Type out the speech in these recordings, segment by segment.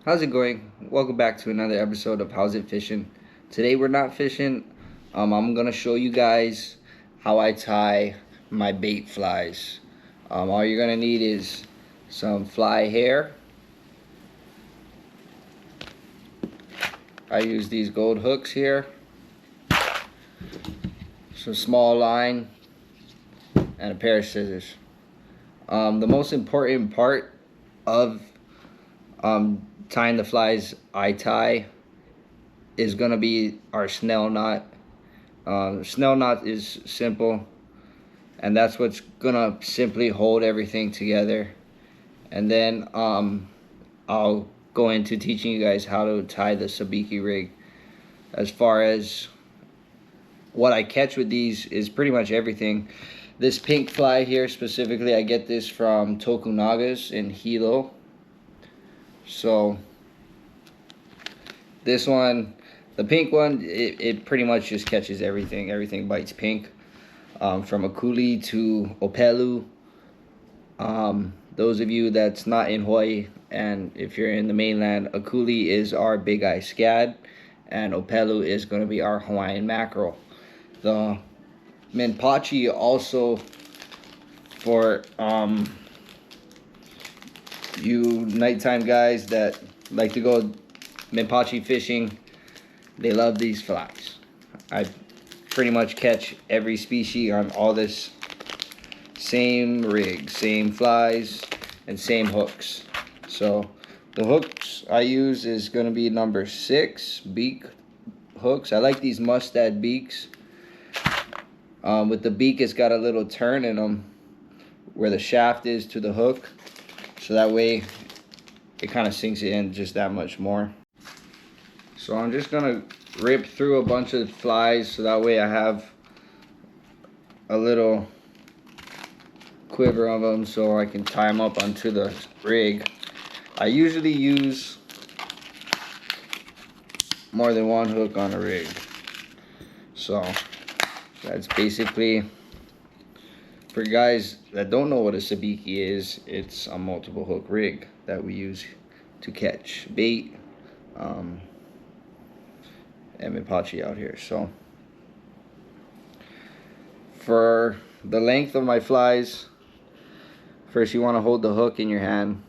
How's it going? Welcome back to another episode of How's It Fishing. Today we're not fishing. I'm gonna show you guys how I tie my bait flies. All you're gonna need is some fly hair. I use these gold hooks here, some small line, and a pair of scissors. The most important part of tying the flies I tie is gonna be our snell knot. Snell knot is simple, and that's what's gonna simply hold everything together. And then I'll go into teaching you guys how to tie the Sabiki rig. As far as what I catch with these is pretty much everything. This pink fly here specifically, I get this from Tokunaga's in Hilo. So this one, the pink one, it pretty much just catches everything. Everything bites pink, from Akuli to Opelu. Those of you that's not in Hawaii, and if you're in the mainland, Akuli is our big eye scad, and Opelu is going to be our Hawaiian mackerel. The Minpachi also, for you nighttime guys that like to go Minpachi fishing, they love these flies. I pretty much catch every species on all this same rig, same flies, and same hooks. So the hooks I use is going to be number 6 beak hooks. I like these mustad beaks. With the beak, it's got a little turn in them where the shaft is to the hook, so that way it kind of sinks it in just that much more. So I'm just gonna rip through a bunch of flies so that way I have a little quiver of them so I can tie them up onto the rig. I usually use more than one hook on a rig. So that's basically, for guys that don't know what a Sabiki is, it's a multiple hook rig that we use to catch bait and Minpachi out here. So for the length of my flies, first you want to hold the hook in your hand.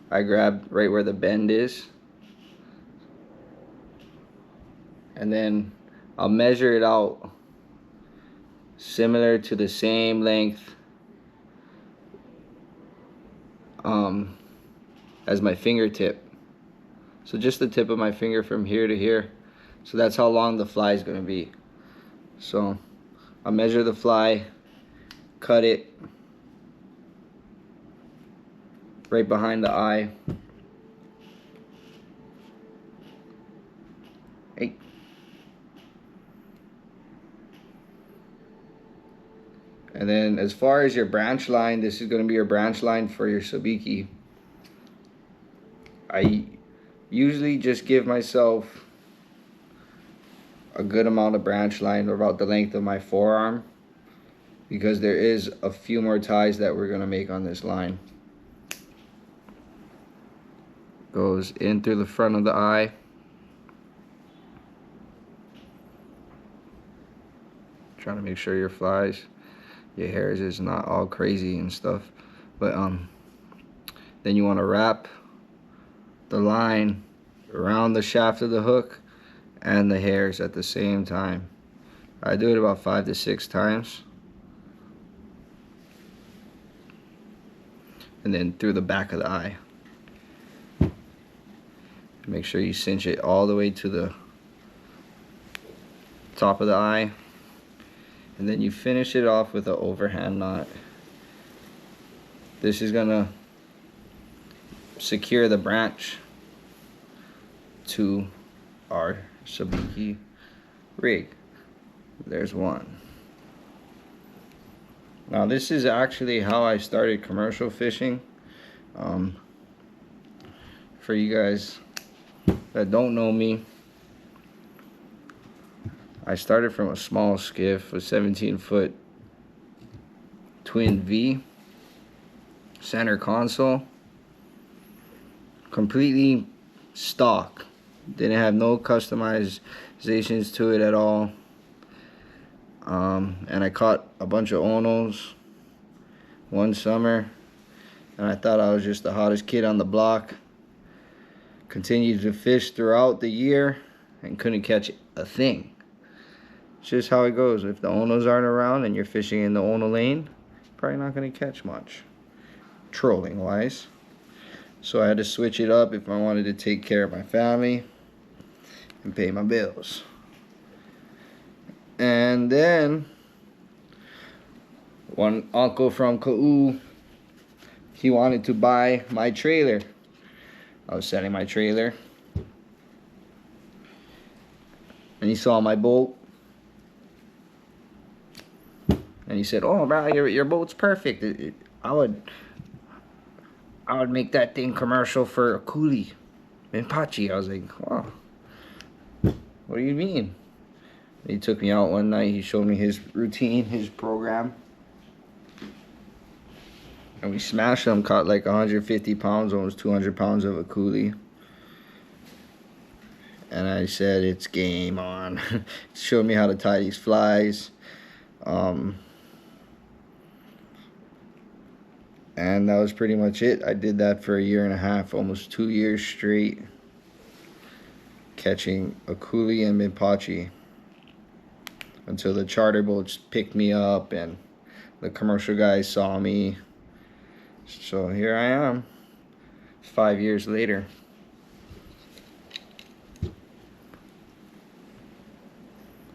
I grab right where the bend is, and then I'll measure it out similar to the same length as my fingertip. So just the tip of my finger from here to here. So that's how long the fly is going to be. So I'll measure the fly, cut it right behind the eye. Hey. And then as far as your branch line, this is going to be your branch line for your Sabiki. I usually just give myself a good amount of branch line, about the length of my forearm, because there is a few more ties that we're going to make on this line. Goes in through the front of the eye. Trying to make sure your flies, your hairs is not all crazy and stuff. But then you want to wrap the line around the shaft of the hook and the hairs at the same time. I do it about 5 to 6 times. And then through the back of the eye. Make sure you cinch it all the way to the top of the eye. And then you finish it off with an overhand knot. This is gonna secure the branch to our Sabiki rig. There's one. Now this is actually how I started commercial fishing. For you guys that don't know me, I started from a small skiff, a 17-foot twin V, center console, completely stock. Didn't have no customizations to it at all. And I caught a bunch of Onos one summer, and I thought I was just the hottest kid on the block. Continued to fish throughout the year and couldn't catch a thing. It's just how it goes. If the Onos aren't around and you're fishing in the Ono lane, probably not going to catch much, trolling wise. So I had to switch it up if I wanted to take care of my family and pay my bills. And then one uncle from Ka'u, he wanted to buy my trailer. I was selling my trailer, and he saw my boat, and he said, "Oh, bro, your boat's perfect. I would make that thing commercial for a coolie in Pachi." I was like, "Wow, what do you mean?" He took me out one night. He showed me his routine, his program, and we smashed them. Caught like 150 pounds, almost 200 pounds of a coolie. And I said, it's game on. Showed me how to tie these flies. And that was pretty much it. I did that for a year and a half, almost 2 years straight, catching a coolie and Minpachi, until the charter boats picked me up and the commercial guys saw me. So here I am, 5 years later.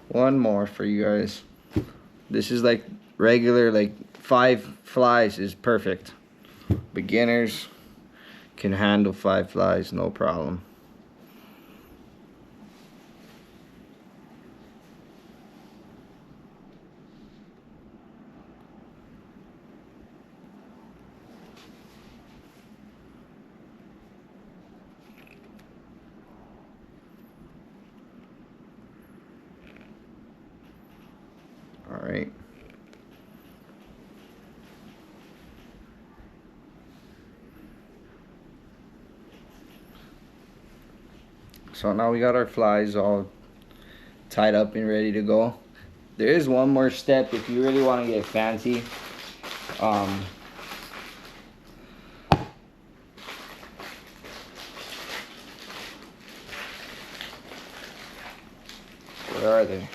One more for you guys. This is like regular, like 5 flies is perfect. Beginners can handle 5 flies, no problem. All right. So now we got our flies all tied up and ready to go. There is one more step if you really want to get fancy. Where are they?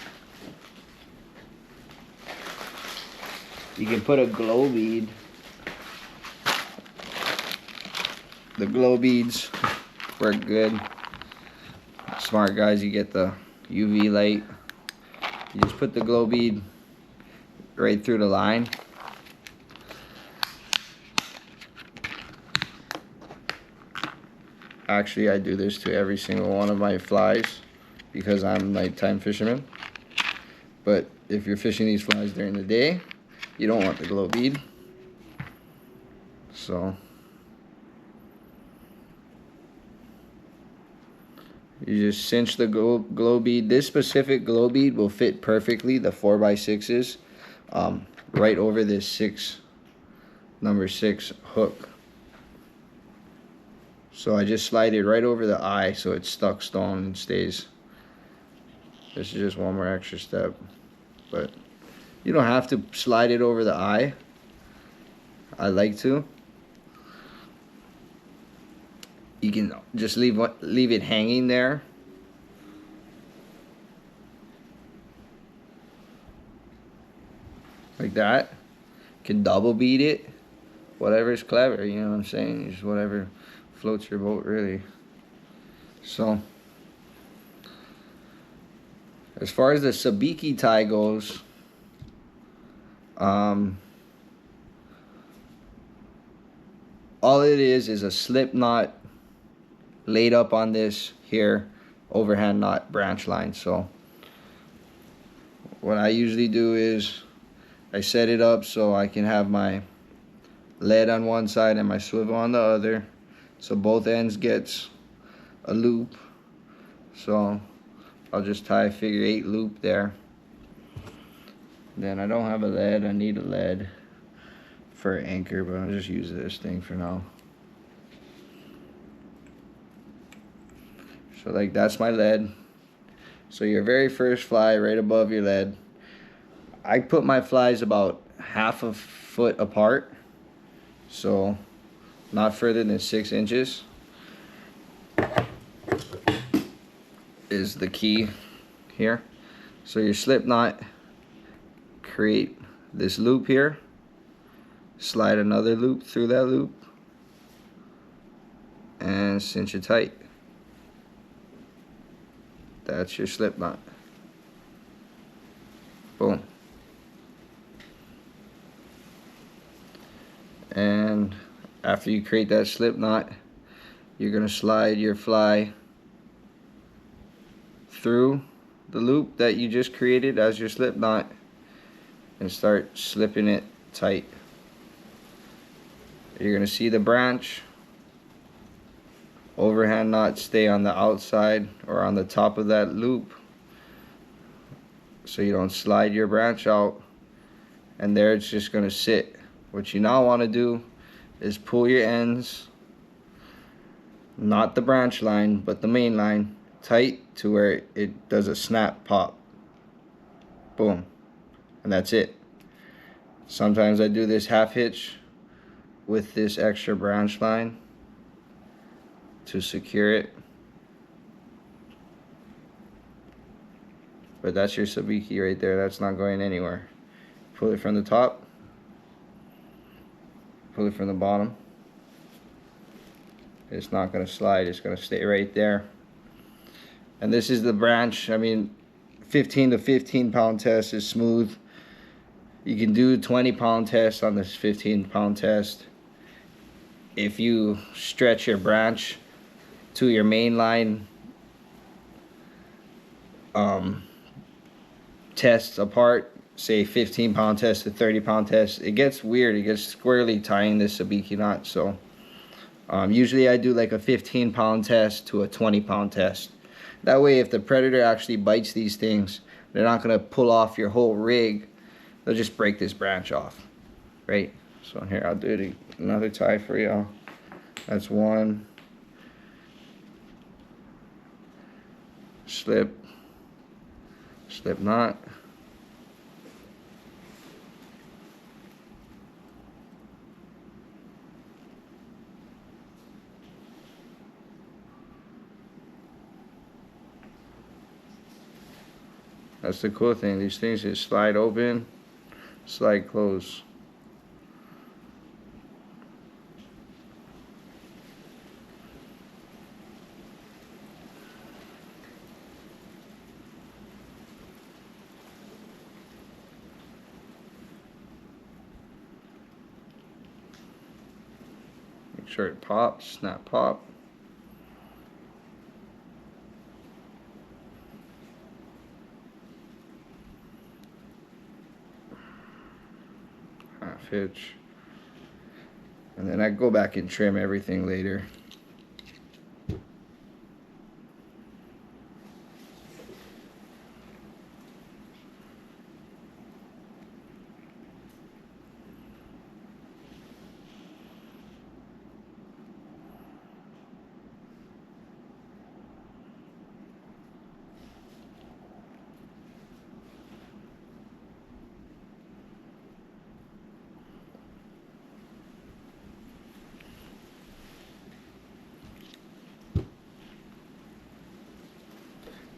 You can put a glow bead. The glow beads work good. Smart guys, you get the UV light. You just put the glow bead right through the line. Actually, I do this to every single one of my flies because I'm a nighttime fisherman. But if you're fishing these flies during the day, you don't want the glow bead. So you just cinch the glow bead. This specific glow bead will fit perfectly, the 4x6s, right over this number 6 hook. So I just slide it right over the eye so it's stuck stone and stays. This is just one more extra step, but you don't have to slide it over the eye. I like to. You can just leave it hanging there. Like that. You can double beat it. Whatever's clever, you know what I'm saying? Just whatever floats your boat, really. So as far as the Sabiki tie goes, all it is a slip knot laid up on this here overhand knot branch line. So what I usually do is I set it up so I can have my lead on one side and my swivel on the other, so both ends gets a loop. So I'll just tie a figure-8 loop there. Then I don't have a lead. I need a lead for an anchor, but I'll just use this thing for now. So like that's my lead. So your very first fly right above your lead. I put my flies about half a foot apart, so not further than 6 inches is the key here. So your slip knot, create this loop here, slide another loop through that loop, and cinch it tight. That's your slip knot. Boom. And after you create that slip knot, you're gonna slide your fly through the loop that you just created as your slip knot and start slipping it tight. You're gonna see the branch overhand knot stay on the outside or on the top of that loop so you don't slide your branch out, and there it's just gonna sit. What you now want to do is pull your ends, not the branch line but the main line, tight to where it does a snap pop. Boom. And that's it. Sometimes I do this half hitch with this extra branch line to secure it. But that's your sabiki right there. That's not going anywhere. Pull it from the top. Pull it from the bottom. It's not going to slide. It's going to stay right there. And this is the branch. I mean, 15 to 15 pound test is smooth. You can do 20 pound test on this 15 pound test. If you stretch your branch to your main line tests apart, say 15 pound test to 30 pound test, it gets weird. It gets squirrely tying this sabiki knot. So usually I do like a 15 pound test to a 20 pound test. That way if the predator actually bites these things, they're not going to pull off your whole rig. They'll just break this branch off, right? So here, I'll do another tie for y'all. That's one. Slip knot. That's the cool thing. These things just slide open, slide close. Make sure it pops, snap pop. Half hitch. And then I go back and trim everything later.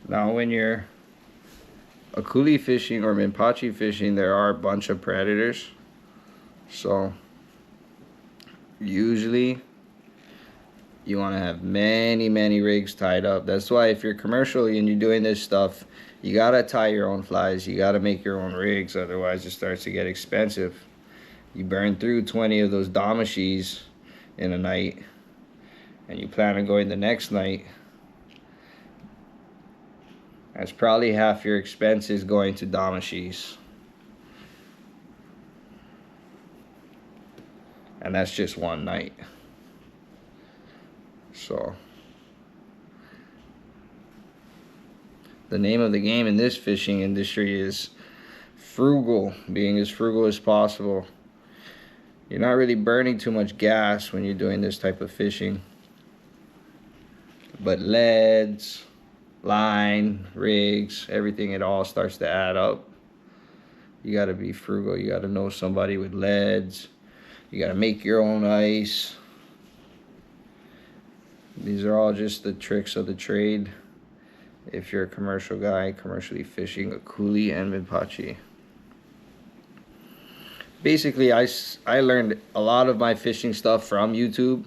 Now when you're akuli fishing or minpachi fishing, there are a bunch of predators. So usually you want to have many rigs tied up. That's why if you're commercial and you're doing this stuff, you gotta tie your own flies, you gotta make your own rigs, otherwise it starts to get expensive. You burn through 20 of those Damashis in a night and you plan on going the next night. That's probably half your expenses going to Damashis. And that's just one night. So the name of the game in this fishing industry is frugal, being as frugal as possible. You're not really burning too much gas when you're doing this type of fishing. But leads, line, rigs, everything, it all starts to add up. You gotta be frugal. You gotta know somebody with leads. You gotta make your own ice. These are all just the tricks of the trade if you're a commercial guy, commercially fishing a coulee and minpachi. Basically, I learned a lot of my fishing stuff from YouTube.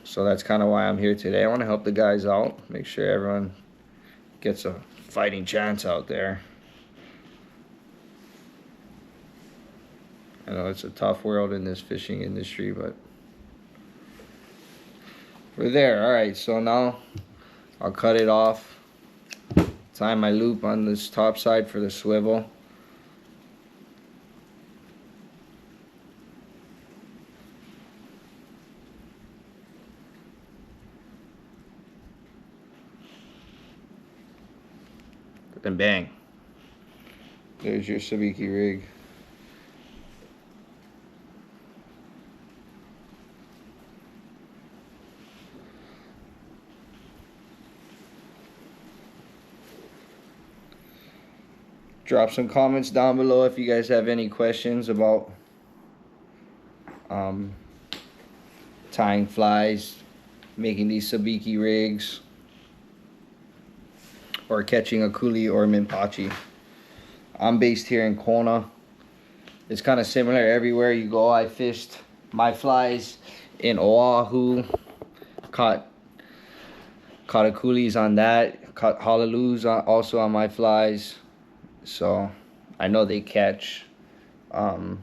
So that's kind of why I'm here today. I want to help the guys out, make sure everyone gets a fighting chance out there. I know it's a tough world in this fishing industry, but we're there. All right, so now I'll cut it off, tie my loop on this top side for the swivel. And bang, there's your Sabiki rig. Drop some comments down below if you guys have any questions about tying flies, making these Sabiki rigs, or catching a coulee or minpachi. I'm based here in Kona. It's kind of similar everywhere you go. I fished my flies in Oahu, caught a coulees on that, caught hallelujahs also on my flies, so I know they catch. I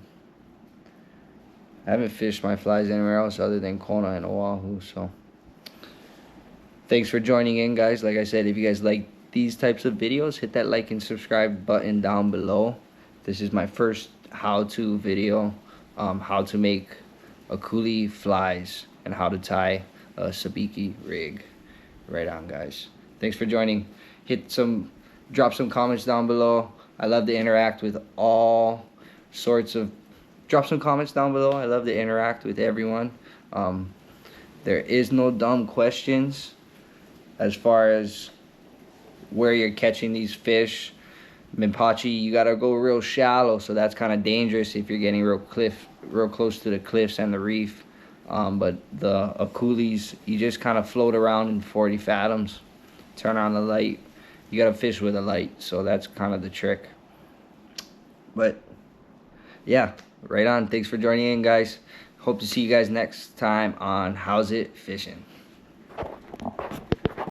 haven't fished my flies anywhere else other than Kona and Oahu. So thanks for joining in, guys. Like I said, if you guys like these types of videos, hit that like and subscribe button down below. This is my first how-to video, how to make a coulee, flies, and how to tie a Sabiki rig. Right on, guys. Thanks for joining. Drop some comments down below. I love to interact with all sorts of. Drop some comments down below. I love to interact with everyone. There is no dumb questions as far as where you're catching these fish. Minpachi, you gotta go real shallow, so that's kind of dangerous if you're getting real close to the cliffs and the reef. But the coulees, you just kind of float around in 40 fathoms, turn on the light. You gotta fish with a light, so that's kind of the trick. But yeah, right on. Thanks for joining in, guys. Hope to see you guys next time on How's It Fishing.